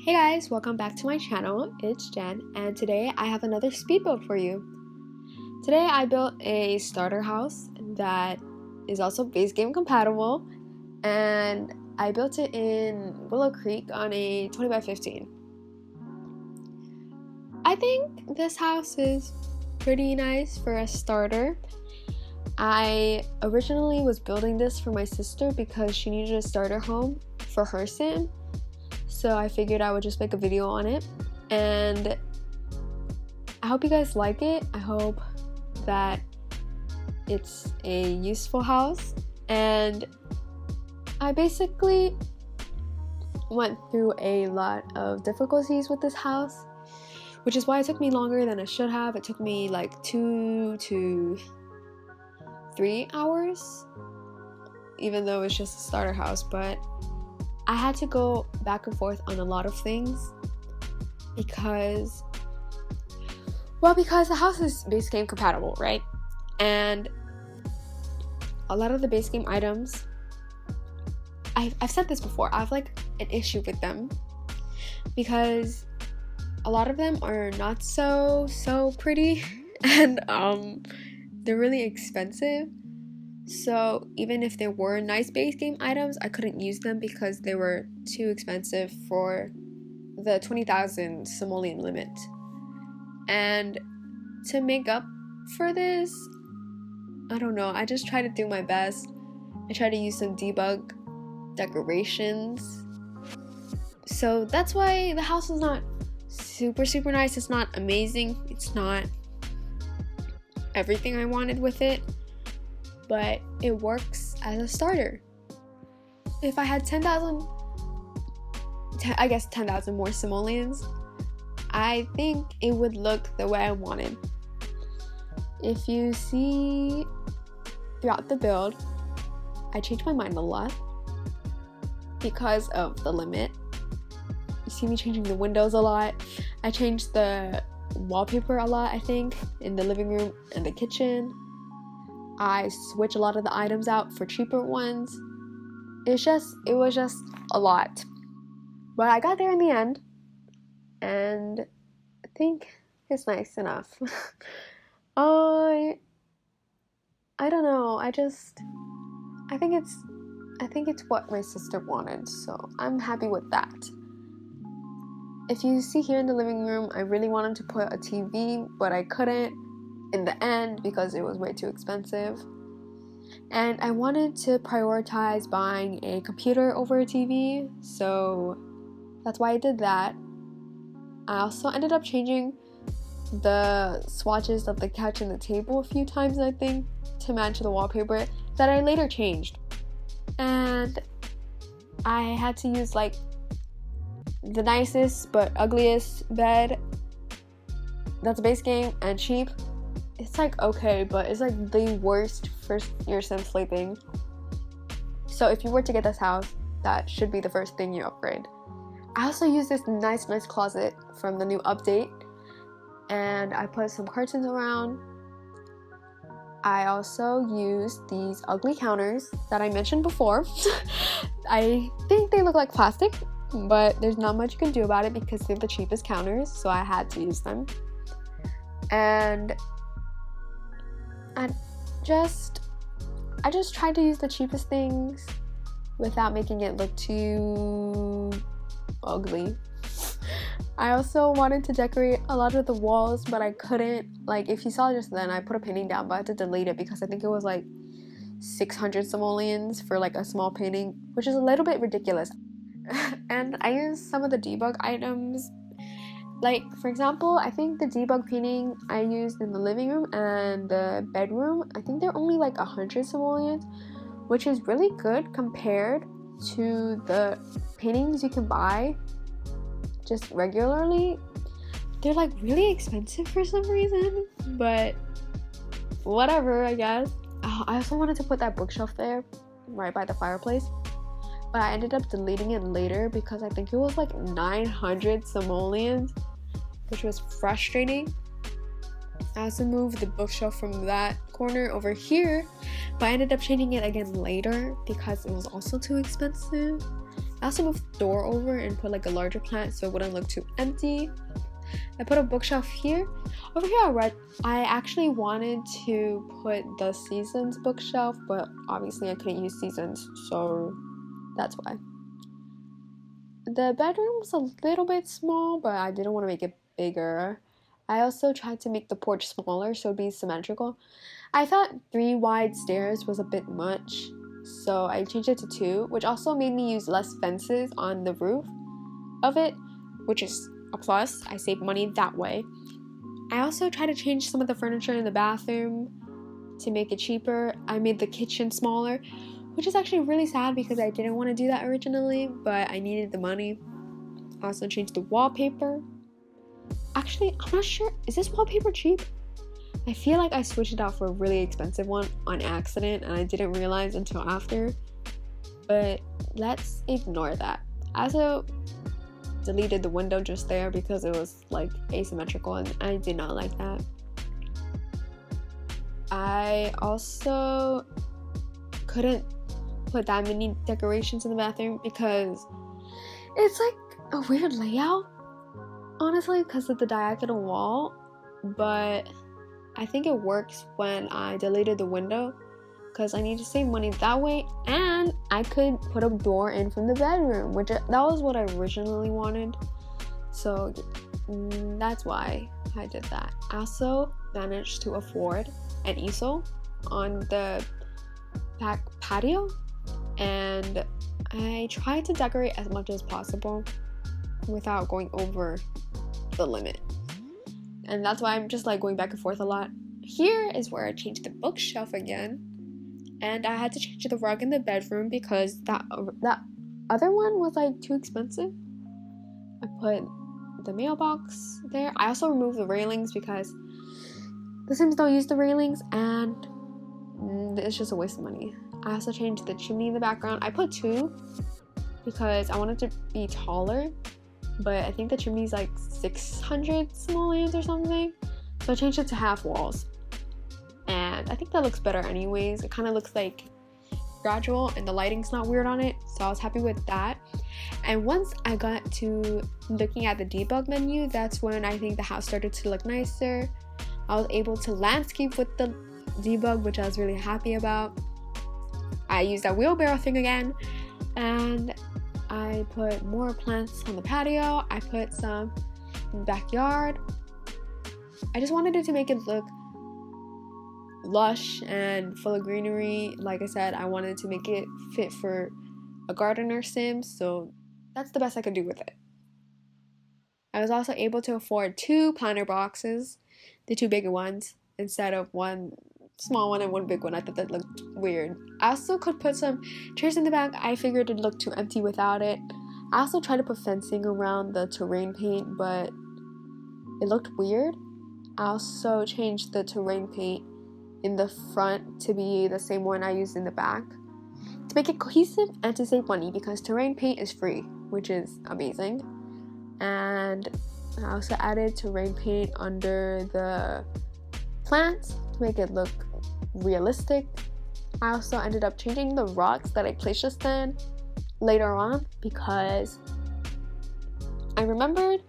Hey guys, welcome back to my channel. It's Jen, and today I have another speed build for you. Today I built a starter house that is also base game compatible, and I built it in Willow Creek on a 20x15. I think this house is pretty nice for a starter. I originally was building this for my sister because she needed a starter home for her sim. So I figured I would just make a video on it, and I hope you guys like it. I hope that it's a useful house, and I basically went through a lot of difficulties with this house, which is why it took me longer than it should have. It took me like 2 to 3 hours, even though it's just a starter house, but I had to go back and forth on a lot of things because the house is base game compatible, right? And a lot of the base game items, I've said this before, I have like an issue with them because a lot of them are not so pretty and they're really expensive. So even if there were nice base game items, I couldn't use them because they were too expensive for the 20,000 simoleon limit. And to make up for this, I don't know, I just try to do my best. I try to use some debug decorations. So that's why the house is not super nice. It's not amazing. It's not everything I wanted with it, but it works as a starter. If I had 10,000 more simoleons, I think it would look the way I wanted. If you see throughout the build, I changed my mind a lot because of the limit. You see me changing the windows a lot. I changed the wallpaper a lot, I think, in the living room and the kitchen. I switch a lot of the items out for cheaper ones. It was just a lot. But I got there in the end, and I think it's nice enough. I don't know. I think it's what my sister wanted, so I'm happy with that. If you see here in the living room, I really wanted to put a TV, but I couldn't in the end because it was way too expensive, and I wanted to prioritize buying a computer over a TV, so that's why I did that. I also ended up changing the swatches of the couch and the table a few times, I think, to match the wallpaper that I later changed, and I had to use like the nicest but ugliest bed that's base game and cheap. It's like okay, but it's like the worst for your sim sleeping. So if you were to get this house, that should be the first thing you upgrade. I also used this nice closet from the new update, and I put some curtains around. I also used these ugly counters that I mentioned before. I think they look like plastic, but there's not much you can do about it because they're the cheapest counters, so I had to use them. And I just tried to use the cheapest things without making it look too ugly. I also wanted to decorate a lot of the walls, but I couldn't. Like, if you saw just then, I put a painting down, but I had to delete it because I think it was like 600 simoleons for like a small painting, which is a little bit ridiculous. And I used some of the debug items. Like, for example, I think the debug painting I used in the living room and the bedroom, I think they're only like 100 simoleons, which is really good compared to the paintings you can buy just regularly. They're like really expensive for some reason, but whatever, I guess. I also wanted to put that bookshelf there right by the fireplace, but I ended up deleting it later because I think it was like 900 simoleons, which was frustrating. I also moved the bookshelf from that corner over here, but I ended up changing it again later because it was also too expensive. I also moved the door over and put like a larger plant so it wouldn't look too empty. I put a bookshelf here. Over here I actually wanted to put the Seasons bookshelf, but obviously I couldn't use Seasons, so that's why. The bedroom was a little bit small, but I didn't want to make it bigger. I also tried to make the porch smaller so it'd be symmetrical. I thought 3 wide stairs was a bit much, so I changed it to 2, which also made me use less fences on the roof of it, which is a plus. I saved money that way. I also tried to change some of the furniture in the bathroom to make it cheaper. I made the kitchen smaller, which is actually really sad because I didn't want to do that originally, but I needed the money. I also changed the wallpaper. Actually, I'm not sure, is this wallpaper cheap? I feel like I switched it out for a really expensive one on accident and I didn't realize until after, but let's ignore that. I also deleted the window just there because it was like asymmetrical and I did not like that. I also couldn't put that many decorations in the bathroom because it's like a weird layout, honestly, because of the diagonal wall, but I think it works when I deleted the window because I need to save money that way, and I could put a door in from the bedroom, which that was what I originally wanted, so that's why I did that. I also managed to afford an easel on the back patio, and I tried to decorate as much as possible without going over the limit, and that's why I'm just like going back and forth a lot. Here is where I changed the bookshelf again, and I had to change the rug in the bedroom because that other one was like too expensive. I put the mailbox there. I also removed the railings because the Sims don't use the railings and it's just a waste of money. I also changed the chimney in the background. I put 2 because I wanted to be taller, but I think the chimney's like 600 simoleons or something, so I changed it to half walls, and I think that looks better anyways. It kind of looks like gradual and the lighting's not weird on it, so I was happy with that. And once I got to looking at the debug menu, that's when I think the house started to look nicer. I was able to landscape with the debug, which I was really happy about. I used that wheelbarrow thing again, and I put more plants on the patio. I put some in the backyard. I just wanted it to make it look lush and full of greenery. Like I said, I wanted to make it fit for a gardener sim, so that's the best I could do with it. I was also able to afford 2 planter boxes, the 2 bigger ones, instead of 1 small one and 1 big one. I thought that looked weird. I also could put some chairs in the back. I figured it'd look too empty without it. I also tried to put fencing around the terrain paint, but it looked weird. I also changed the terrain paint in the front to be the same one I used in the back to make it cohesive and to save money because terrain paint is free, which is amazing. And I also added terrain paint under the plants to make it look realistic. I also ended up changing the rocks that I placed just then later on because I remembered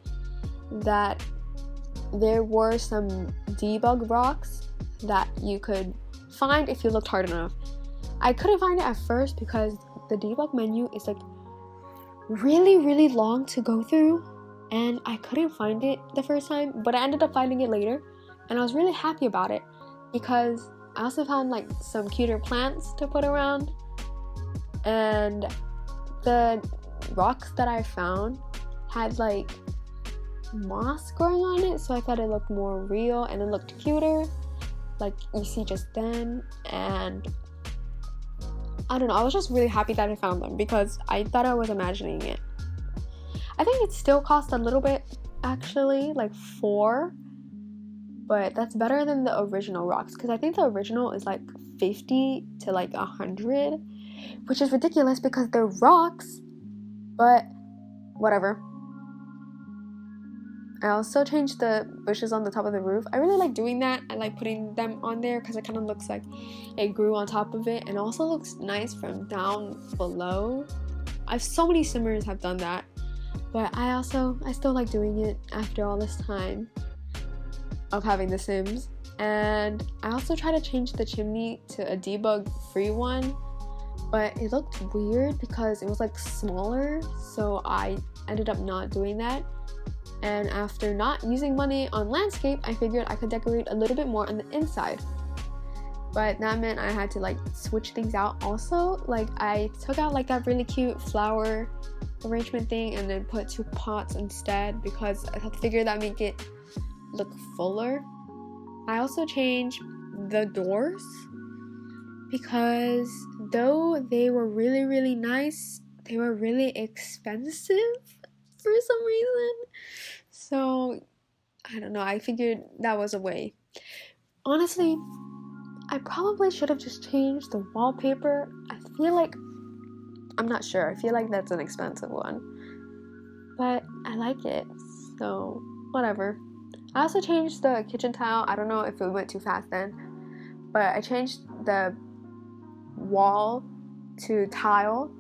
that there were some debug rocks that you could find if you looked hard enough. I couldn't find it at first because the debug menu is like really long to go through, and I couldn't find it the first time, but I ended up finding it later, and I was really happy about it because I also found like some cuter plants to put around, and the rocks that I found had like moss growing on it, so I thought it looked more real and it looked cuter, like you see just then. And I don't know, I was just really happy that I found them because I thought I was imagining it. I think it still cost a little bit, actually, like 4, but that's better than the original rocks because I think the original is like 50 to like 100, which is ridiculous because they're rocks, but whatever. I also changed the bushes on the top of the roof. I really like doing that. I like putting them on there because it kind of looks like it grew on top of it, and also looks nice from down below. I've so many simmers have done that, but I still like doing it after all this time of having The Sims. And I also tried to change the chimney to a debug free one, but it looked weird because it was like smaller, so I ended up not doing that. And after not using money on landscape, I figured I could decorate a little bit more on the inside. But that meant I had to like switch things out also. Like I took out like that really cute flower arrangement thing and then put 2 pots instead because I figured that make it look fuller. I also changed the doors because though they were really nice, they were really expensive for some reason. So I don't know, I figured that was a way. Honestly, I probably should have just changed the wallpaper. I'm not sure. I feel like that's an expensive one. But I like it, so whatever. I also changed the kitchen tile. I don't know if it went too fast then, but I changed the wall to tile.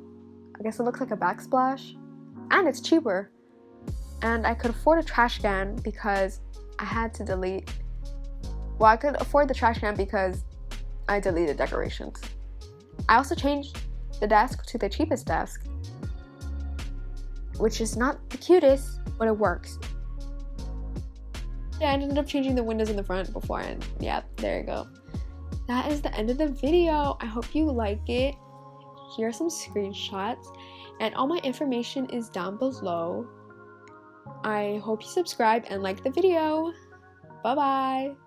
I guess it looks like a backsplash. And it's cheaper. And I could afford a trash can because I had to delete... Well, I could afford the trash can because I deleted decorations. I also changed the desk to the cheapest desk, which is not the cutest, but it works. Yeah, I ended up changing the windows in the front before, and yeah, there you go. That is the end of the video. I hope you like it. Here are some screenshots, and all my information is down below. I hope you subscribe and like the video. Bye bye.